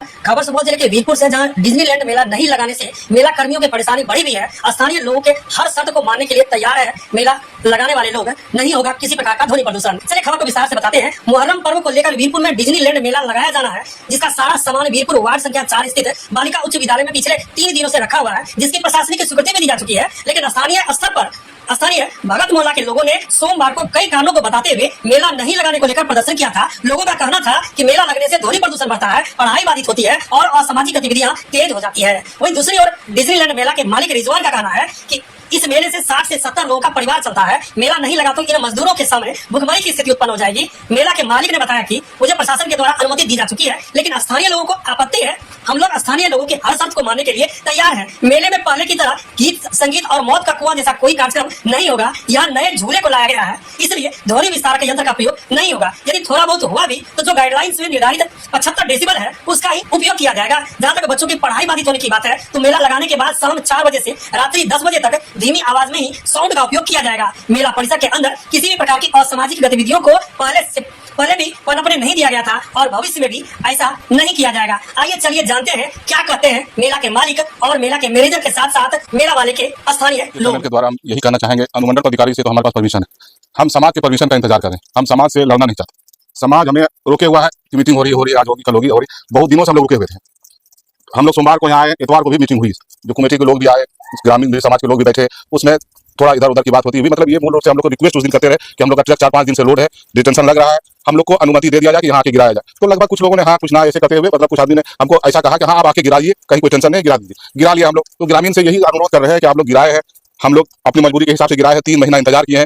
खबर सुपौल जिले के वीरपुर से, जहां डिज्नीलैंड मेला नहीं लगाने से मेला कर्मियों की परेशानी बढ़ी हुई है। स्थानीय लोगों के हर शर्त को मानने के लिए तैयार है मेला लगाने वाले लोग। नहीं होगा किसी प्रकार का ध्वनि प्रदूषण। चलिए खबर को विस्तार से बताते हैं। मुहर्रम पर्व को लेकर वीरपुर में डिज्नीलैंड मेला लगाया जाना है, जिसका सारा सामान वीरपुर वार्ड संख्या 4 स्थित बालिका उच्च विद्यालय में पिछले 3 दिनों से रखा हुआ है, जिसकी प्रशासनिक स्वीकृति भी दी जा चुकी है। लेकिन स्थानीय भगत मोहल्ला के लोगों ने सोमवार को कई कारणों को बताते हुए मेला नहीं लगाने को लेकर प्रदर्शन किया था। लोगों का कहना था कि मेला लगने से ध्वनि प्रदूषण बढ़ता है, पढ़ाई बाधित होती है और असामाजिक गतिविधियां तेज हो जाती है। वहीं दूसरी ओर डिज्नीलैंड मेला के मालिक रिजवान का कहना है कि इस मेले से 60 से 70 लोगों का परिवार चलता है। मेला नहीं लगा तो इन मजदूरों के सामने भुखमरी की स्थिति उत्पन्न हो जाएगी। मेला के मालिक ने बताया कि मुझे प्रशासन के द्वारा अनुमति दी जा चुकी है, लेकिन स्थानीय लोगों को आपत्ति है। हम लोग स्थानीय लोगों की हर शर्त को मानने के लिए तैयार हैं। मेले में पहले की तरह गीत संगीत और मौत का कुआं जैसा कोई कार्यक्रम नहीं होगा। यहाँ नए झूले को लाया गया है, इसलिए ध्वनि विस्तारक यंत्र का प्रयोग नहीं होगा। यदि थोड़ा बहुत हुआ भी तो जो गाइडलाइंस में निर्धारित 75 डेसिबल है उसका ही उपयोग किया जाएगा। जहाँ तक बच्चों की पढ़ाई बाधित होने की बात है तो मेला लगाने के बाद शाम 4 बजे से रात्रि 10 बजे तक धीमी आवाज में ही साउंड का उपयोग किया जाएगा। मेला परिसर के अंदर किसी भी प्रकार की असामाजिक गतिविधियों को पहले भी पनपने नहीं दिया गया था और भविष्य में भी ऐसा नहीं किया जाएगा। आइए चलिए जानते हैं क्या कहते हैं मेला के मालिक और मेला के मैनेजर के साथ साथ मेला वाले के स्थानीय लोग। के द्वारा हम यही कहना चाहेंगे, अनुमंडल अधिकारी से तो हमारे पास परमिशन है, हम समाज के परमिशन का इंतजार करें। हम समाज से लड़ना नहीं चाहते। समाज हमें रोके हुआ है कि मीटिंग हो रही है, आज होगी, कल होगी, हो रही। बहुत दिनों से हम लोग रुके हुए थे। हम लोग सोमवार को यहाँ आए, इतवार को भी मीटिंग हुई, जो कमेटी के लोग भी आए, ग्रामीण समाज के लोग भी बैठे, उसमें थोड़ा इधर उधर की बात होती हुई, मतलब ये मूल रूप से हम लोग को रिक्वेस्ट उस दिन करते रहे कि हम लोग का ट्रक 4-5 दिन से लोड है, डिटेंशन लग रहा है, हम लोग को अनुमति दे दिया जाए कि यहाँ आके गिराया जाए। तो लगभग कुछ लोगों ने हाँ कुछ ना ऐसे करते हुए, मतलब कुछ आदमी ने हमको ऐसा कहा कि हाँ आप आके गिराइए, कहीं कोई टेंशन नहीं, गिरा दीजिए। गिरा लिया हम लोग। तो ग्रामीण से यही अनुरोध कर रहे हैं कि आप लोग गिराए हैं, हम लोग अपनी मजबूरी के हिसाब से गिराए हैं। 3 महीना इंतजार किए हैं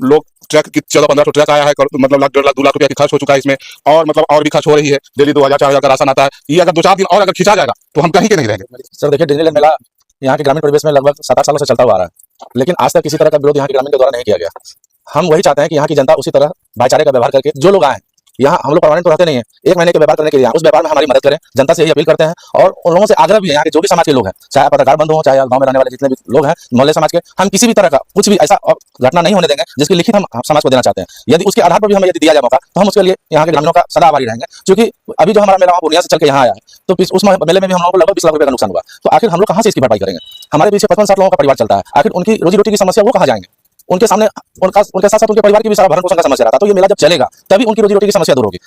लोग। ट्रक की 14-15 ट्रक आया है, मतलब लाख 1.5 लाख 2 लाख रुपया की खर्च हो चुका है इसमें, और मतलब और भी खर्च हो रही है। डेली 2000-4000 का राशन आता है। ये अगर 2-4 दिन और अगर खींचा जाएगा तो हम कहीं के नहीं रहेंगे। सर देखिए, डिज्नीलैंड मेला यहाँ के ग्रामीण परिवेश में लगभग 7-8 सालों से चलता हुआ आ रहा है, लेकिन आज तक किसी तरह का विरोध यहाँ के ग्रामीण के द्वारा नहीं किया गया। हम वही चाहते हैं कि यहाँ की जनता उसी तरह भाईचारे का व्यवहार करके, जो लोग आए यहाँ, हम लोग परमानेंट तो रहते नहीं है, 1 महीने के व्यापार करने के लिए उस व्यापार में हमारी मदद करें। जनता से यही अपील करते हैं और उन लोगों से आग्रह भी है, यहाँ के जो भी समाज के लोग हैं, चाहे पत्रकार बंधु हो, चाहे गांव में रहने वाले जितने भी लोग हैं मोहल्ले समाज के, हम किसी भी तरह का कुछ भी ऐसा घटना नहीं होने देंगे जिसकी लिखित हम समाज को देना चाहते हैं। यदि उसके आधार पर भी हमें यदि दिया जाए मौका तो हम उसके लिए यहाँ के ग्रामीणों का सदा आभारी रहेंगे। क्योंकि अभी जो हमारा मेला पूर्णिया से चल के यहाँ आया है, तो उस मेले में भी हम लोगों को लगभग 20 लाख रुपये का नुकसान हुआ। तो आखिर हम लोग कहाँ से इसकी भरपाई करेंगे? हमारे पीछे 55-60 लोगों का परिवार चलता है, आखिर उनकी रोजी रोटी की समस्या वो कहाँ जाएंगे? उनके सामने उनके साथ साथ उनके परिवार की भी सारा भरण पोषण का समस्या रहता है। तो ये मेला जब चलेगा तभी उनकी रोजी रोटी की समस्या दूर होगी।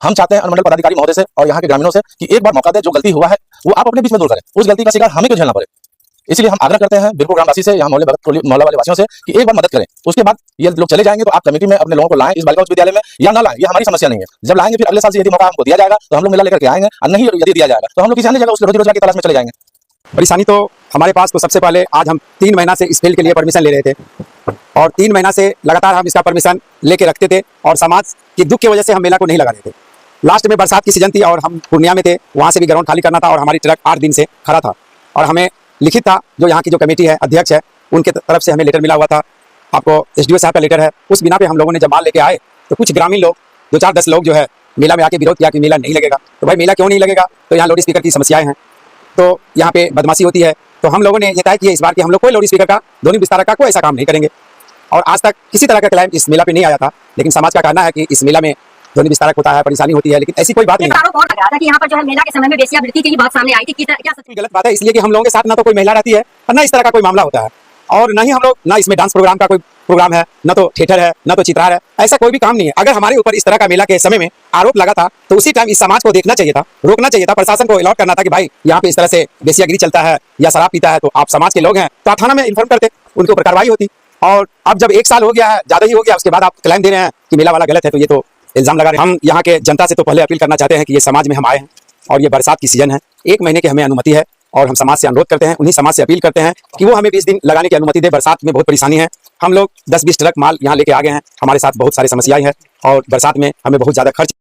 हम चाहते हैं अनुमंडल पदाधिकारी महोदय से और यहाँ के ग्रामीणों से कि एक बार मौका दे, जो गलती हुआ है वो आप अपने बीच में दूर करें, उस गलती का शिकार हमें क्यों झेलना पड़े। इसलिए हम आग्रह करते हैं वीरपुर ग्रामवासी से, यहाँ मोहल्ला वाले वासियों से कि एक बार मदद करें। उसके बाद ये लोग चले जाएंगे तो आप कमेटी में अपने लोगों को लाएं इस बालिका उच्च विद्यालय में, या ना लाएं, ये हमारी समस्या नहीं है। जब लाएंगे फिर अगले साल से यदि मौका हमको दिया जाएगा तो हम लोग मेला लेकर के आएंगे, और नहीं यदि दिया जाएगा तो हम लोग किसी अन्य जगह उस रोजी रोजगार की तलाश में चले जाएंगे। परेशानी तो हमारे पास, तो सबसे पहले आज हम 3 महीना से इस फील्ड के लिए परमिशन ले रहे थे, और 3 महीना से लगातार हम इसका परमिशन लेके रखते थे, और समाज के दुख की वजह से हम मेला को नहीं लगा रहे थे। लास्ट में बरसात की सीजन थी और हम पूर्णिया में थे, वहाँ से भी ग्राउंड खाली करना था, और हमारी ट्रक 8 दिन से खड़ा था, और हमें लिखित था, जो यहाँ की जो कमेटी है, अध्यक्ष है, उनके तरफ से हमें लेटर मिला हुआ था। आपको SDO साहब का लेटर है। उस बिना पे हम लोगों ने जब माल लेके आए तो कुछ ग्रामीण लोग, 2-4-10 लोग जो है मेला में आके विरोध किया कि मेला नहीं लगेगा। तो भाई मेला क्यों नहीं लगेगा? तो यहाँ लाउड स्पीकर की समस्याएं हैं, तो यहाँ पे बदमाशी होती है। तो हम लोगों ने ये तय किया इस बार कि हम लोग कोई लाउड स्पीकर का, ध्वनि विस्तारक का कोई ऐसा काम नहीं करेंगे। और आज तक किसी तरह का क्लेम इस मेला पे नहीं आया था, लेकिन समाज का कहना है कि इस मेला में ध्वनि विस्तारक होता है, परेशानी होती है, लेकिन ऐसी कोई बात नहीं है। आरोप और लगा रहा था कि यहाँ पर जो है मेला के समय में वेश्यावृत्ति की बात सामने आई थी, क्या सच में गलत बात है, इसलिए कि हम लोगों के साथ ना तो कोई महिला रहती है और ना इस तरह का कोई मामला होता है, और ना ही हम लोग, ना इसमें डांस प्रोग्राम का कोई प्रोग्राम है, ना तो थिएटर है, ना तो चित्रार है, ऐसा कोई भी काम नहीं है। अगर हमारे ऊपर इस तरह का मेला के समय में आरोप लगा था तो उसी टाइम इस समाज को देखना चाहिए था, रोकना चाहिए था, प्रशासन को अलॉट करना था कि भाई यहाँ पे इस तरह से वेश्यागिरी चलता है या शराब पीता है, तो आप समाज के लोग हैं तो आप थाना में इन्फॉर्म करते, उनके ऊपर कार्रवाई होती। और अब जब 1 साल हो गया है, ज्यादा ही हो गया, उसके बाद आप क्लेम दे रहे हैं कि मेला वाला गलत है, तो ये तो इल्जाम लगा रहे हैं। हम यहाँ के जनता से तो पहले अपील करना चाहते हैं कि ये समाज में हम आए हैं और ये बरसात की सीजन है, 1 महीने की हमें अनुमति है, और हम समाज से अनुरोध करते हैं, उन्हीं समाज से अपील करते हैं कि वो हमें 20 दिन लगाने की अनुमति दे। बरसात में बहुत परेशानी है, हम लोग 10-20 ट्रक माल यहाँ लेके आ गए हैं, हमारे साथ बहुत सारी समस्याएं हैं, और बरसात में हमें बहुत ज्यादा खर्च